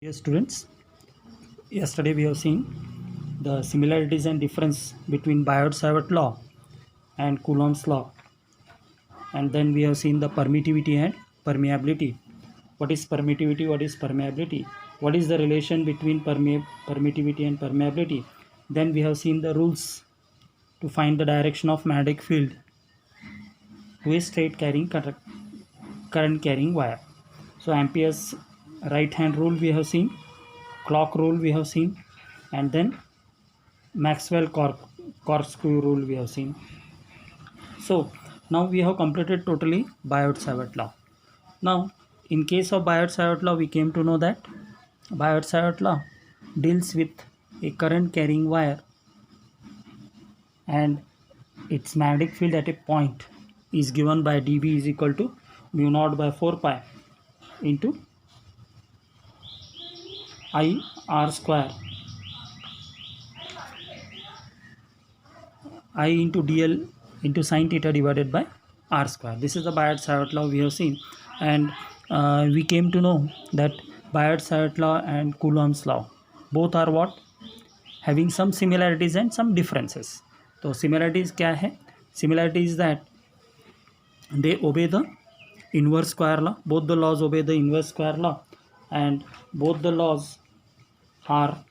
Dear students, yesterday we have seen the similarities and difference between Biot-Savart law and Coulomb's law, and then we have seen the permittivity and permeability. What is permittivity? What is permeability? What is the relation between permittivity and permeability? Then we have seen the rules to find the direction of magnetic field to a straight carrying current carrying wire. So Ampere's right hand rule we have seen, clock rule we have seen, and then Maxwell corkscrew rule we have seen. So now we have completed totally Biot-Savart law. Now in case of Biot-Savart law, we came to know that Biot-Savart law deals with a current carrying wire and its magnetic field at a point is given by dB is equal to mu naught by 4 pi into I r square I into dl into sine theta divided by r square. This is the Biot-Savart law we have seen, and we came to know that Biot-Savart law and Coulomb's law both are what, having some similarities and some differences. तो similarities क्या है? Similarities that they obey the inverse square law. Both the laws obey the inverse square law, and both the laws are,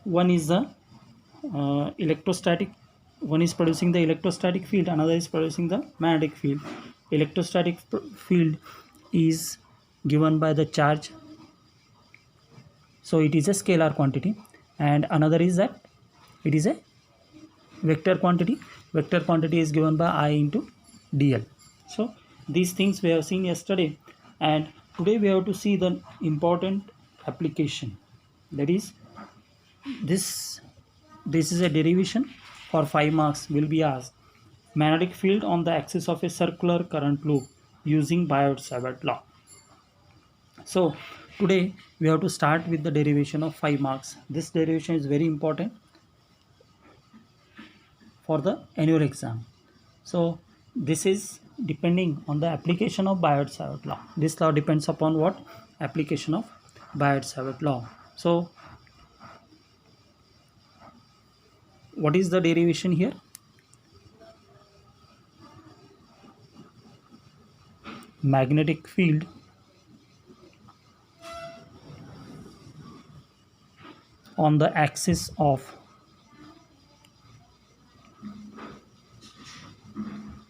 one is the electrostatic, one is producing the electrostatic field, another is producing the magnetic field. Electrostatic field is given by the charge, so it is a scalar quantity, and another is that it is a vector quantity. Vector quantity is given by I into dl. So these things we have seen yesterday, and today we have to see the important application. That is, this is a derivation for 5 marks. Will be asked magnetic field on the axis of a circular current loop using Biot-Savart law. So today we have to start with the derivation of 5 marks. This derivation is very important for the annual exam. So this is depending on the application of Biot-Savart law. This law depends upon what? Application of Biot-Savart law. So what is the derivation here? Magnetic field on the axis of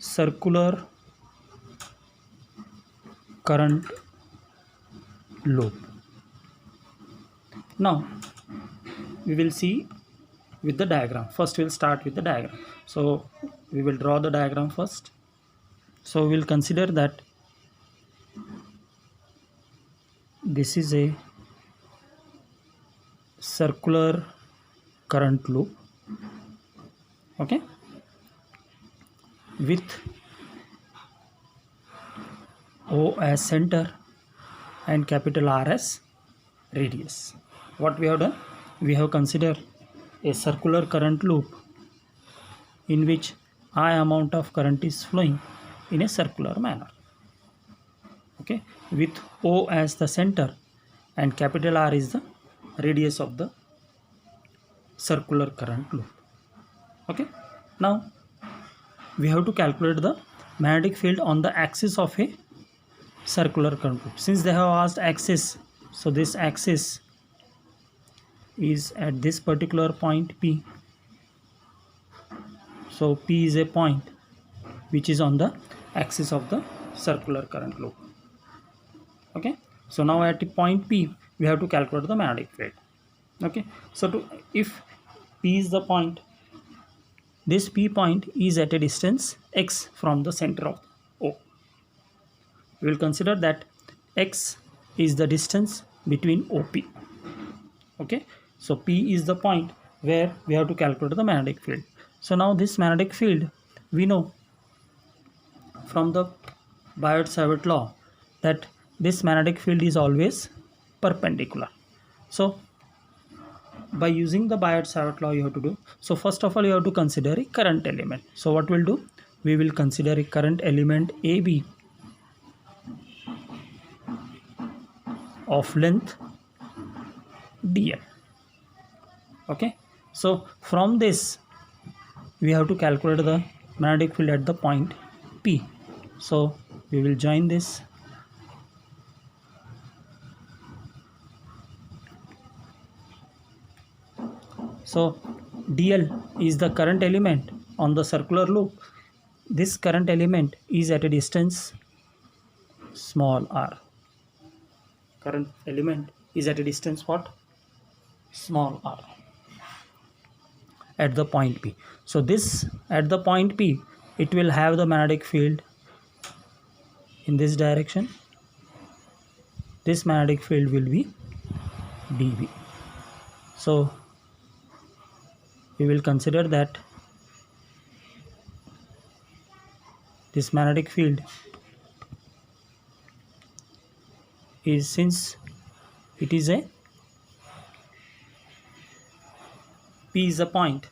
circular current loop. Now we will see with the diagram. First we will start with the diagram. So we will draw the diagram first. So we will consider that this is a circular current loop, okay, with O as center and capital R as radius. What we have done? We have considered a circular current loop in which I amount of current is flowing in a circular manner, okay, with O as the center and capital R is the radius of the circular current loop, okay. Now we have to calculate the magnetic field on the axis of a circular current loop. Since they have asked axis, so this axis is at this particular point P. So P is a point which is on the axis of the circular current loop, okay. So now at point P we have to calculate the magnetic field, okay. So if P is the point, this P point is at a distance x from the center of O. We will consider that x is the distance between OP, okay. So P is the point where we have to calculate the magnetic field. So now this magnetic field, we know from the Biot-Savart law that this magnetic field is always perpendicular. So by using the Biot-Savart law you have to do, so first of all you have to consider a current element. So what we'll do, we will consider a current element AB of length dl. Okay, so from this we have to calculate the magnetic field at the point P. So we will join this. So dl is the current element on the circular loop. This current element is at a distance small r. Current element is at a distance what? Small r at the point P. So this at the point P, it will have the magnetic field in this direction. This magnetic field will be dB. So we will consider that this magnetic field is, since it is a P is a point,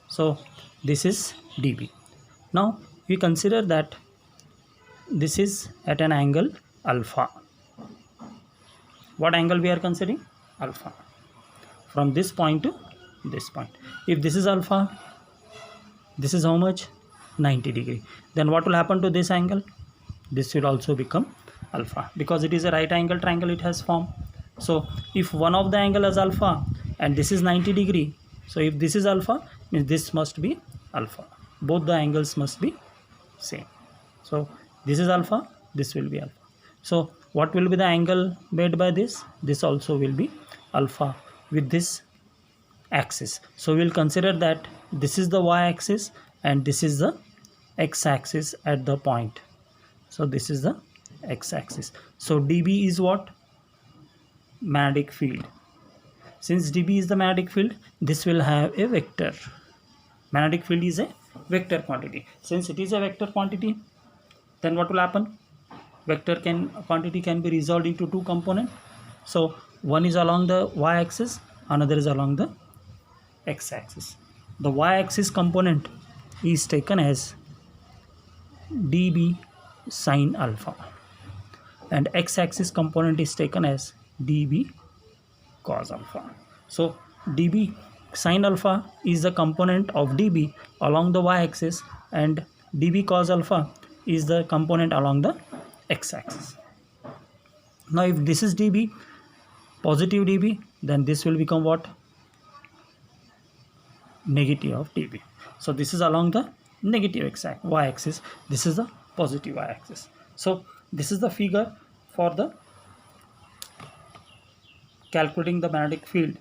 so this is dB. Now we consider that this is at an angle alpha. What angle we are considering? Alpha. From this point to this point. If this is alpha, this is how much? 90 degree. Then what will happen to this angle? This will also become alpha, because it is a right angle triangle it has formed. So if one of the angle is alpha and this is 90 degree, so if this is alpha, means this must be alpha. Both the angles must be same. So this is alpha, this will be alpha. So what will be the angle made by this? This also will be alpha with this axis. So we will consider that this is the y-axis and this is the x-axis at the point. So this is the x-axis. So dB is what? Magnetic field. Since dB is the magnetic field, this will have a vector. Magnetic field is a vector quantity. Since it is a vector quantity, then what will happen? Vector quantity can be resolved into two components. So one is along the y-axis, another is along the x-axis. The y-axis component is taken as dB sine alpha and x-axis component is taken as dB cos alpha. So dB sine alpha is the component of dB along the y-axis and dB cos alpha is the component along the x-axis. Now if this is dB, positive dB, then this will become what? Negative of dB. So this is along the negative y-axis, this is the positive y-axis. So this is the figure for the calculating the magnetic field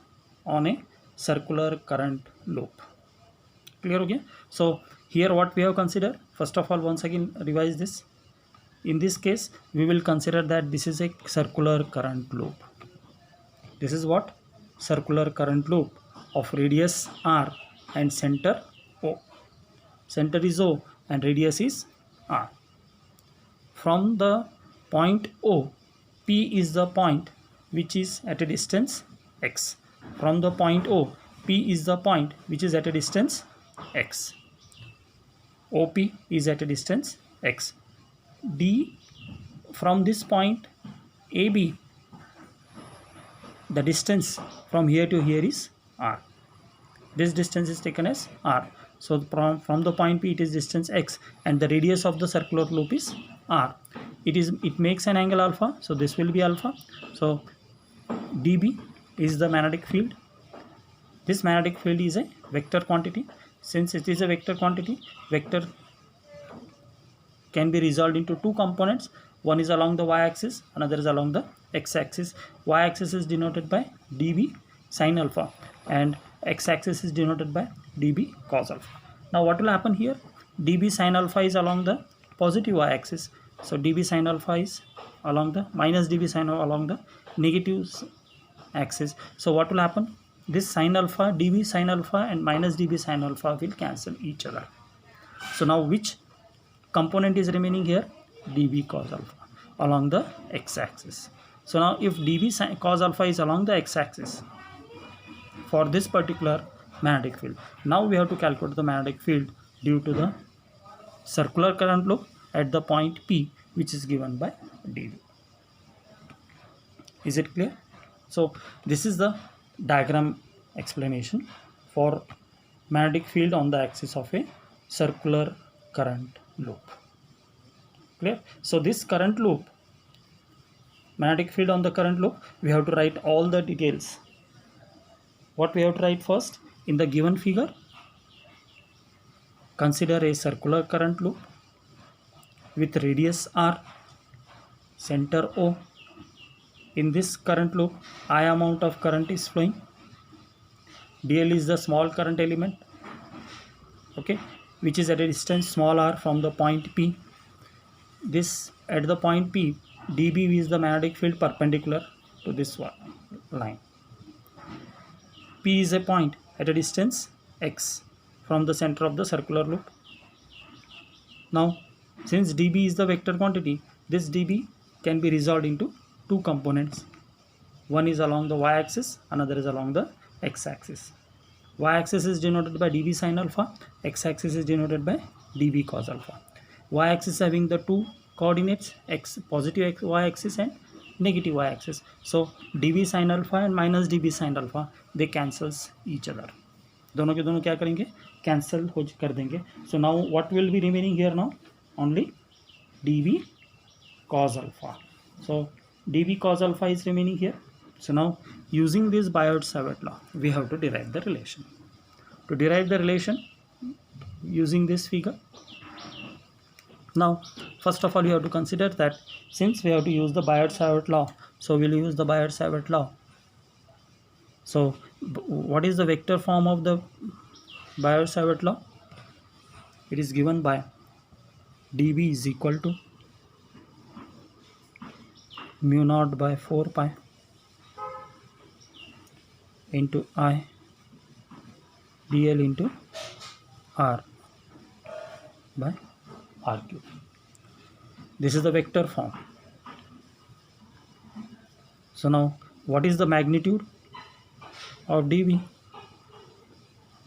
on a circular current loop. Clear? Okay. So here what we have considered, first of all, once again revise this. In this case we will consider that this is a circular current loop. This is what? Circular current loop of radius r and center O. Center is O and radius is r. From the point O, P is the point which is at a distance x. From the point O, P is the point which is at a distance x. OP is at a distance x. D, from this point AB, the distance from here to here is r. This distance is taken as r. So from the point P, it is distance x and the radius of the circular loop is r. It makes an angle alpha, so this will be alpha. So dB is the magnetic field. This magnetic field is a vector quantity. Since it is a vector quantity, vector can be resolved into two components. One is along the y-axis, another is along the x-axis. Y-axis is denoted by dB sine alpha and x-axis is denoted by dB cos alpha. Now what will happen here? dB sine alpha is along the positive y-axis. So dB sine alpha is along the minus dB sine alpha along the negative axis. So what will happen? This sine alpha, dB sine alpha and minus dB sine alpha will cancel each other. So now which component is remaining here? dB cos alpha along the x-axis. So now if dB cos alpha is along the x-axis for this particular magnetic field, now we have to calculate the magnetic field due to the circular current loop at the point P, which is given by dB. Is it clear? So this is the diagram explanation for magnetic field on the axis of a circular current loop. Clear? So this current loop, magnetic field on the current loop, we have to write all the details. What we have to write first? In the given figure, consider a circular current loop with radius r, center O. In this current loop, I amount of current is flowing. dl is the small current element, okay, which is at a distance small r from the point P. This at the point P, dB is the magnetic field perpendicular to this line. P is a point at a distance x from the center of the circular loop. Now, since dB is the vector quantity, this dB can be resolved into two components. One is along the y-axis, another is along the x-axis. Y-axis is denoted by dB sin alpha, x-axis is denoted by dB cos alpha. Y-axis having the two coordinates, x positive x y-axis and negative y-axis. So dB sin alpha and minus dB sin alpha, they cancels each other. दोनों के दोनों क्या करेंगे? Cancel हो कर देंगे. So now what will be remaining here now? Only dB cos alpha. So dB cos alpha is remaining here. So now using this Biot-Savart law, we have to derive the relation. To derive the relation using this figure, now first of all you have to consider that since we have to use the Biot-Savart law, so we'll use the Biot-Savart law. So what is the vector form of the Biot-Savart law? It is given by dB is equal to mu naught by 4 pi into I dl into r by r cube. This is the vector form. So now what is the magnitude of dB?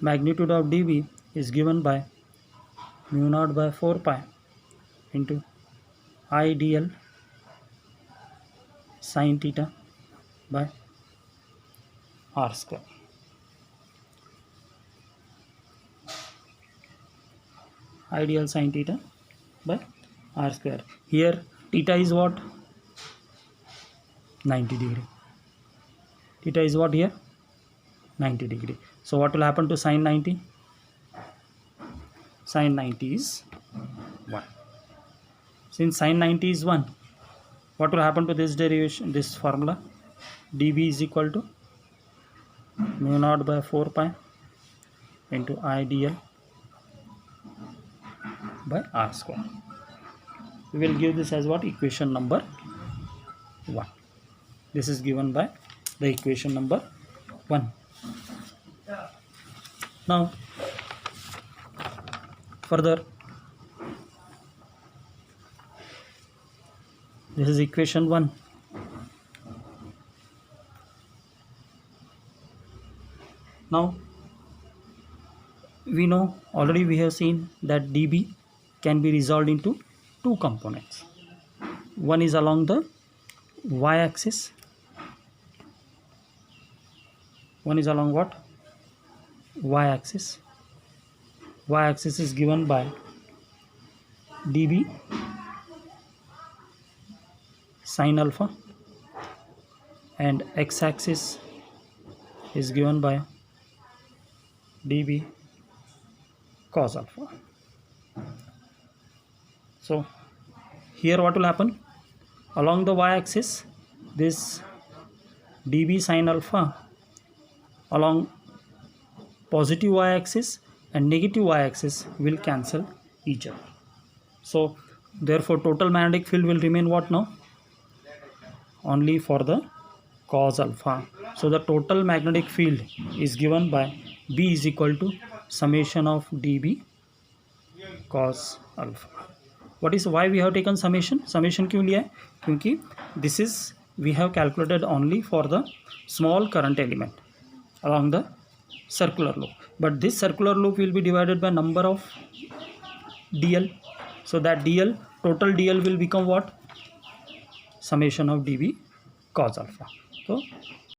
Magnitude of dB is given by mu naught by 4 pi into I dl sin theta by r square. Ideal sin theta by r square. Here theta is what? 90 degree. Theta is what here? 90 degree. So what will happen to sin 90? Sin 90 is 1. Since sin 90 is 1, what will happen to this derivation, this formula? dB is equal to mu naught by 4 pi into I dl by r square. We will give this as what? Equation number 1. This is given by the equation number 1. Now further, this is equation 1. Now we know already, we have seen that dB can be resolved into two components. One is along the y-axis. One is along what? Y-axis. Y-axis is given by dB sin alpha, and x-axis is given by dB cos alpha. So here what will happen? Along the y-axis, this dB sin alpha along positive y-axis and negative y-axis will cancel each other. So therefore total magnetic field will remain what now? Only for the cos alpha. So the total magnetic field is given by B is equal to summation of dB cos alpha. What is why we have taken summation? Summation क्यों लिया है? क्योंकि this is we have calculated only for the small current element along the circular loop, but this circular loop will be divided by number of dl. So that dl, total dl will become what? Summation of dB cos alpha. So